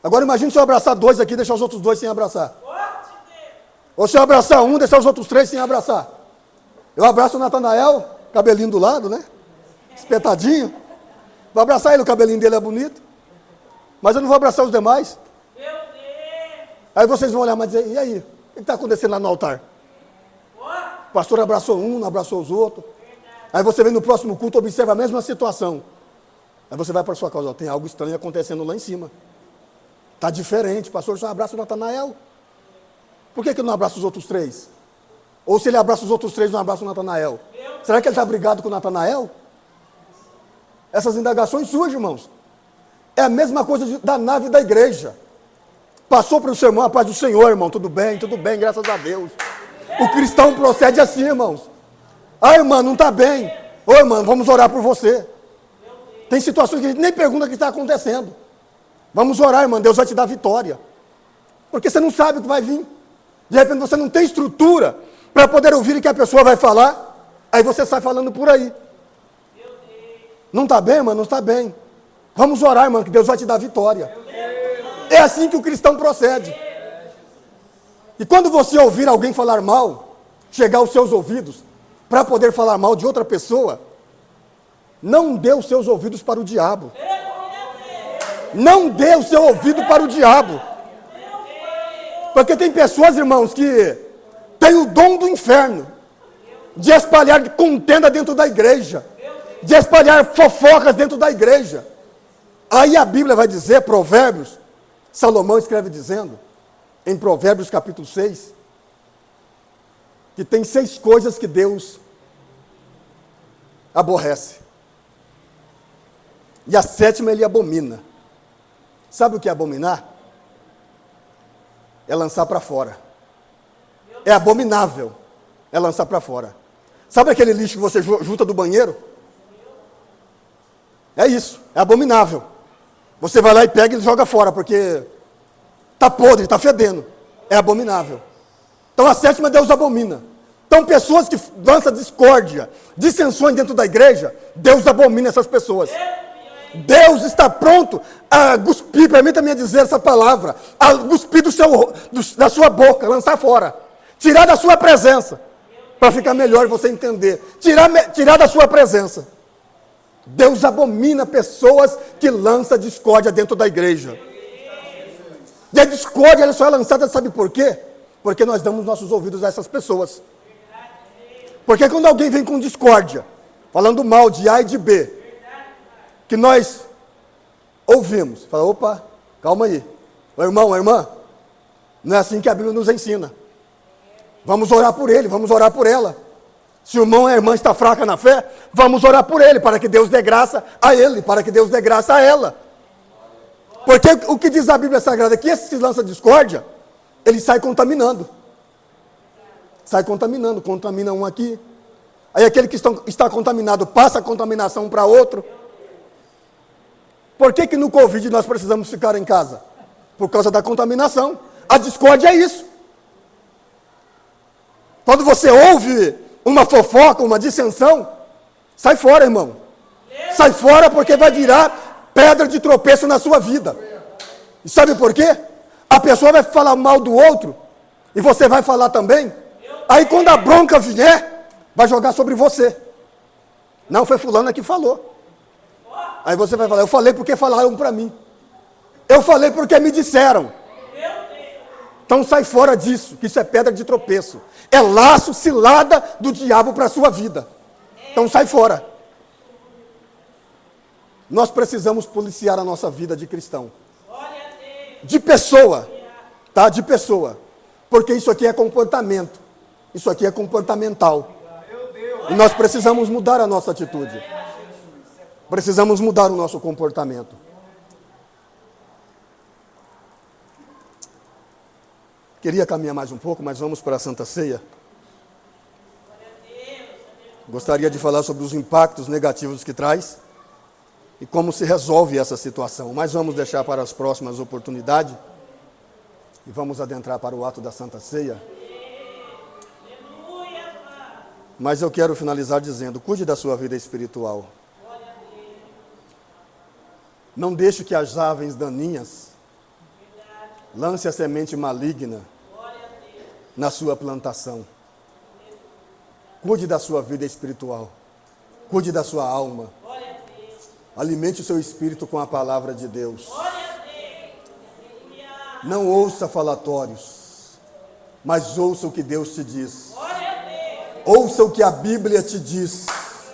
Agora imagine se eu abraçar dois aqui e deixar os outros dois sem abraçar. Ou se eu abraçar um, deixar os outros três sem abraçar. Eu abraço o Natanael, cabelinho do lado, né? Espetadinho. Vou abraçar ele, o cabelinho dele é bonito. Mas eu não vou abraçar os demais. Aí vocês vão olhar e dizer, e aí? O que está acontecendo lá no altar? O pastor abraçou um, não abraçou os outros. Aí você vem no próximo culto, observa a mesma situação. Aí você vai para a sua casa, ó, tem algo estranho acontecendo lá em cima. Está diferente, pastor, só abraça o Natanael. Por que não abraça os outros três? Ou se ele abraça os outros três, não abraça o Natanael? Será que ele está brigado com o Natanael? Essas indagações surgem, irmãos. É a mesma coisa da nave da igreja. Passou para o sermão, a paz do Senhor, irmão, tudo bem, graças a Deus. O cristão procede assim, irmãos. Ah, irmã, não está bem. Ô, irmão, vamos orar por você. Tem situações que a gente nem pergunta o que está acontecendo. Vamos orar, irmão, Deus vai te dar vitória. Porque você não sabe o que vai vir. De repente você não tem estrutura para poder ouvir o que a pessoa vai falar. Aí você sai falando por aí. Não está bem, irmão? Não está bem. Vamos orar, irmão, que Deus vai te dar vitória. É assim que o cristão procede. E quando você ouvir alguém falar mal, chegar aos seus ouvidos, para poder falar mal de outra pessoa, não dê os seus ouvidos para o diabo. Não dê o seu ouvido para o diabo. Porque tem pessoas, irmãos, que têm o dom do inferno, de espalhar contenda dentro da igreja, de espalhar fofocas dentro da igreja. Aí a Bíblia vai dizer, Provérbios, Salomão escreve dizendo, em Provérbios capítulo 6, que tem 6 coisas que Deus aborrece. E a 7ª ele abomina. Sabe o que é abominar? É lançar para fora. É abominável. É lançar para fora. Sabe aquele lixo que você junta do banheiro? É isso. É abominável. Você vai lá e pega e joga fora, porque está podre, está fedendo. É abominável. Então a 7ª Deus abomina. Então pessoas que lançam discórdia, dissensões dentro da igreja, Deus abomina essas pessoas. Deus está pronto a cuspir, permita-me dizer essa palavra, a cuspir da sua boca, lançar fora. Tirar da sua presença, para ficar melhor você entender. Tirar da sua presença. Deus abomina pessoas que lançam discórdia dentro da igreja. E a discórdia ela só é lançada, sabe por quê? Porque nós damos nossos ouvidos a essas pessoas. Porque quando alguém vem com discórdia, falando mal de A e de B, que nós ouvimos, fala, opa, calma aí. Ô irmão, irmã, não é assim que a Bíblia nos ensina. Vamos orar por ele, vamos orar por ela. Se o irmão ou a irmã está fraca na fé, vamos orar por ele, para que Deus dê graça a ele, para que Deus dê graça a ela. Porque o que diz a Bíblia Sagrada é que esse que lança discórdia, ele sai contaminando. Sai contaminando, contamina um aqui. Aí aquele que está contaminado passa a contaminação para outro. Por que no Covid nós precisamos ficar em casa? Por causa da contaminação. A discórdia é isso. Quando você ouve uma fofoca, uma dissensão, sai fora, irmão. Sai fora porque vai virar pedra de tropeço na sua vida. E sabe por quê? A pessoa vai falar mal do outro e você vai falar também. Aí quando a bronca vier, vai jogar sobre você. Não, foi fulana que falou. Aí você vai falar, eu falei porque falaram para mim. Eu falei porque me disseram. Então sai fora disso, que isso é pedra de tropeço. É laço, cilada do diabo para a sua vida. Então sai fora. Nós precisamos policiar a nossa vida de cristão. De pessoa, tá? De pessoa. Porque isso aqui é comportamento. Isso aqui é comportamental. E nós precisamos mudar a nossa atitude. Precisamos mudar o nosso comportamento. Queria caminhar mais um pouco, mas vamos para a Santa Ceia. Gostaria de falar sobre os impactos negativos que traz e como se resolve essa situação. Mas vamos deixar para as próximas oportunidades e vamos adentrar para o ato da Santa Ceia. Mas eu quero finalizar dizendo, cuide da sua vida espiritual. Não deixe que as aves daninhas lance a semente maligna na sua plantação. Cuide da sua vida espiritual. Cuide da sua alma. Alimente o seu espírito com a palavra de Deus. Não ouça falatórios, mas ouça o que Deus te diz. Ouça o que a Bíblia te diz.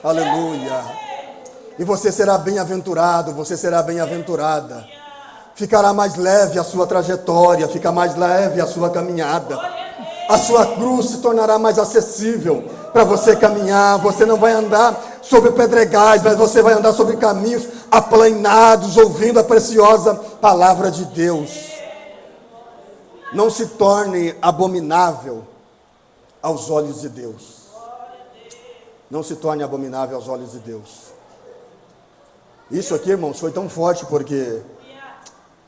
Aleluia. E você será bem-aventurado, você será bem-aventurada. Ficará mais leve a sua trajetória, fica mais leve a sua caminhada. A sua cruz se tornará mais acessível para você caminhar. Você não vai andar sobre pedregais, mas você vai andar sobre caminhos aplainados, ouvindo a preciosa palavra de Deus. Não se torne abominável aos olhos de Deus. Não se torne abominável aos olhos de Deus. Isso aqui, irmãos, foi tão forte porque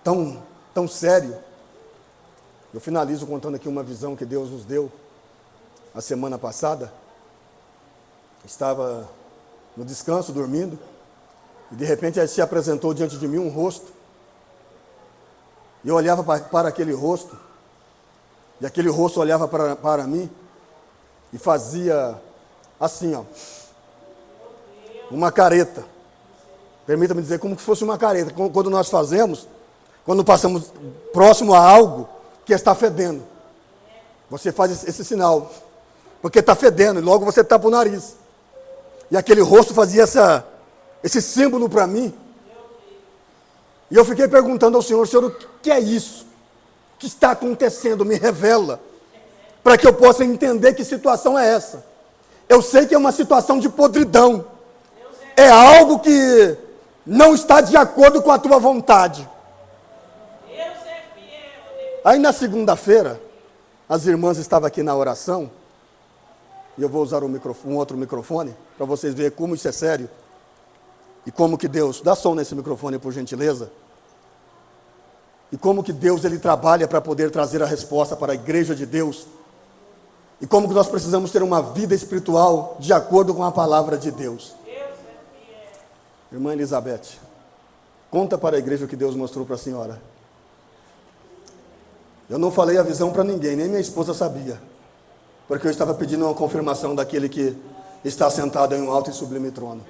tão sério. Eu finalizo contando aqui uma visão que Deus nos deu a semana passada. Estava no descanso, dormindo, e de repente se apresentou diante de mim um rosto. E eu olhava para aquele rosto, e aquele rosto olhava para mim e fazia assim, ó, uma careta. Permita-me dizer, como que fosse uma careta. Quando nós fazemos, quando passamos próximo a algo que está fedendo, você faz esse sinal, porque está fedendo, e logo você tapa o nariz. E aquele rosto fazia esse símbolo para mim. E eu fiquei perguntando ao Senhor, o que é isso? O que está acontecendo? Me revela, para que eu possa entender que situação é essa. Eu sei que é uma situação de podridão. É algo que não está de acordo com a tua vontade. Aí na segunda-feira, as irmãs estavam aqui na oração, e eu vou usar um outro microfone, para vocês verem como isso é sério, e como que Deus, dá som nesse microfone por gentileza, e como que Deus ele trabalha para poder trazer a resposta para a igreja de Deus, e como que nós precisamos ter uma vida espiritual de acordo com a palavra de Deus. Irmã Elizabeth, conta para a igreja o que Deus mostrou para a senhora. Eu não falei a visão para ninguém, nem minha esposa sabia, porque eu estava pedindo uma confirmação daquele que está sentado em um alto e sublime trono.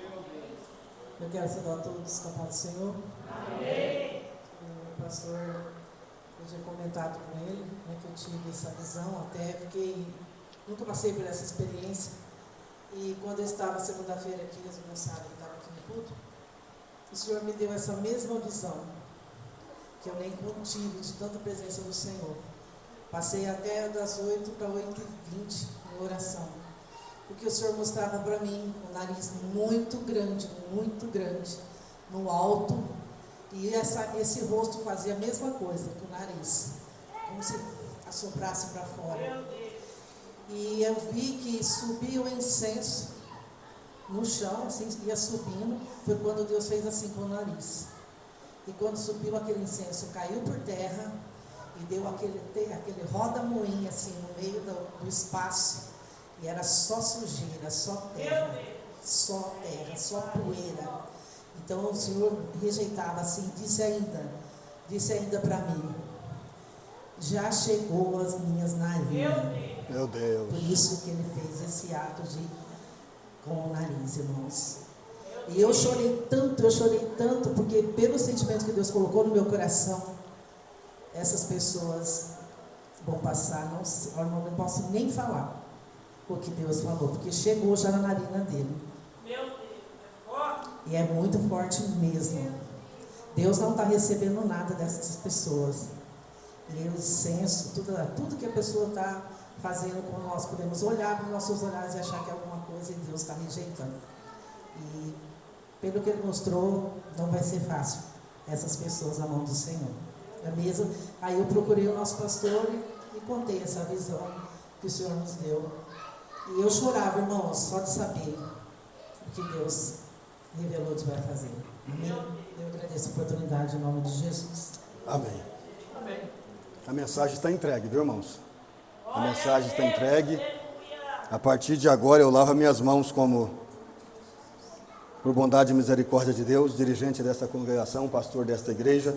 Eu quero saudar todos os escapados do Senhor. Amém. O pastor, eu tinha comentado com ele, né, que eu tive essa visão, até nunca passei por essa experiência. E quando eu estava segunda-feira aqui, as irmãs sabem que estava aqui no culto, o Senhor me deu essa mesma visão, que eu nem contive de tanta presença do Senhor. Passei até das 8 para 8h20 em oração. Porque o Senhor mostrava para mim um nariz muito grande, no alto. E esse rosto fazia a mesma coisa que o nariz, como se assoprasse para fora. E eu vi que subia o incenso no chão, assim, ia subindo. Foi quando Deus fez assim com o nariz. E quando subiu aquele incenso, caiu por terra e deu aquele roda-moinho assim no meio do espaço. E era só sujeira, só terra, só poeira. Então o Senhor rejeitava assim, disse ainda para mim, já chegou as minhas narinas.
Meu Deus.
Por isso que ele fez esse ato com o nariz, irmãos. E eu chorei tanto, porque pelo sentimento que Deus colocou no meu coração, essas pessoas vão passar, não posso nem falar o que Deus falou, porque chegou já na narina dele. E é muito forte mesmo. Deus não está recebendo nada dessas pessoas. E o incenso, tudo que a pessoa está fazendo com nós, podemos olhar para os nossos olhares e achar que é alguma coisa e Deus está rejeitando. E pelo que Ele mostrou, não vai ser fácil essas pessoas na mão do Senhor. É mesmo? Aí eu procurei o nosso pastor e contei essa visão que o Senhor nos deu. E eu chorava, irmãos, só de saber o que Deus revelou que vai fazer. Amém? Eu agradeço a oportunidade em nome de Jesus.
Amém. A mensagem está entregue, viu, irmãos? A mensagem está entregue. A partir de agora eu lavo minhas mãos como, por bondade e misericórdia de Deus, dirigente desta congregação, pastor desta igreja,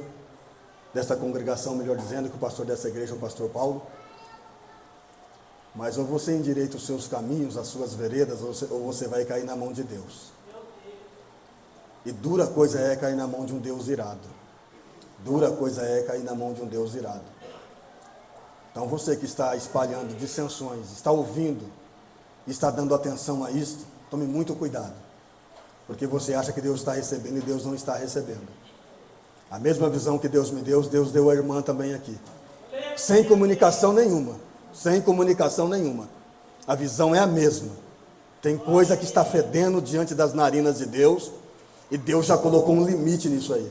desta congregação, melhor dizendo, que o pastor dessa igreja é o pastor Paulo. Mas ou você endireita os seus caminhos, as suas veredas, ou você vai cair na mão de Deus. E dura coisa é cair na mão de um Deus irado. Dura coisa é cair na mão de um Deus irado. Então você que está espalhando dissensões, está ouvindo, está dando atenção a isto, tome muito cuidado. Porque você acha que Deus está recebendo e Deus não está recebendo. A mesma visão que Deus me deu, Deus deu à irmã também aqui. Sem comunicação nenhuma. Sem comunicação nenhuma. A visão é a mesma. Tem coisa que está fedendo diante das narinas de Deus, e Deus já colocou um limite nisso aí.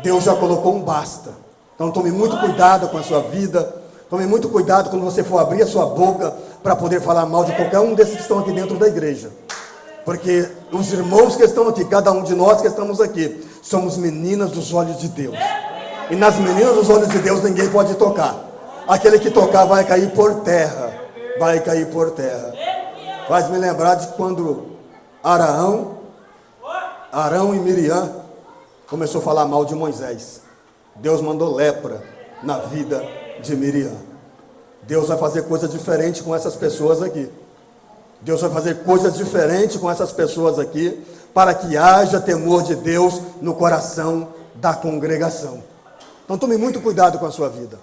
Deus já colocou um basta. Então tome muito cuidado com a sua vida. Tome muito cuidado quando você for abrir a sua boca para poder falar mal de qualquer um desses que estão aqui dentro da igreja. Porque os irmãos que estão aqui, cada um de nós que estamos aqui, somos meninas dos olhos de Deus. E nas meninas dos olhos de Deus ninguém pode tocar. Aquele que tocar vai cair por terra. Vai cair por terra. Faz-me lembrar de quando Arão e Miriam começou a falar mal de Moisés. Deus mandou lepra na vida de Miriam. Deus vai fazer coisas diferentes com essas pessoas aqui. Deus vai fazer coisas diferentes com essas pessoas aqui, para que haja temor de Deus no coração da congregação. Então tome muito cuidado com a sua vida.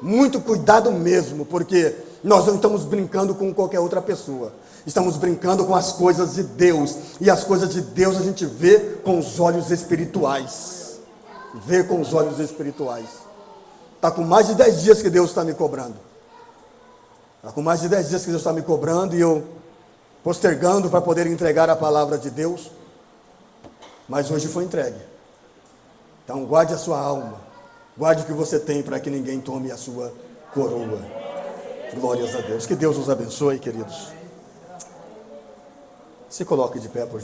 Muito cuidado mesmo, porque nós não estamos brincando com qualquer outra pessoa. Estamos brincando com as coisas de Deus. E as coisas de Deus a gente vê com os olhos espirituais. Vê com os olhos espirituais. Está com mais de 10 dias que Deus está me cobrando. Está com mais de 10 dias que Deus está me cobrando e eu postergando para poder entregar a palavra de Deus. Mas hoje foi entregue. Então guarde a sua alma. Guarde o que você tem para que ninguém tome a sua coroa. Glórias a Deus. Que Deus os abençoe, queridos. Se coloque de pé, por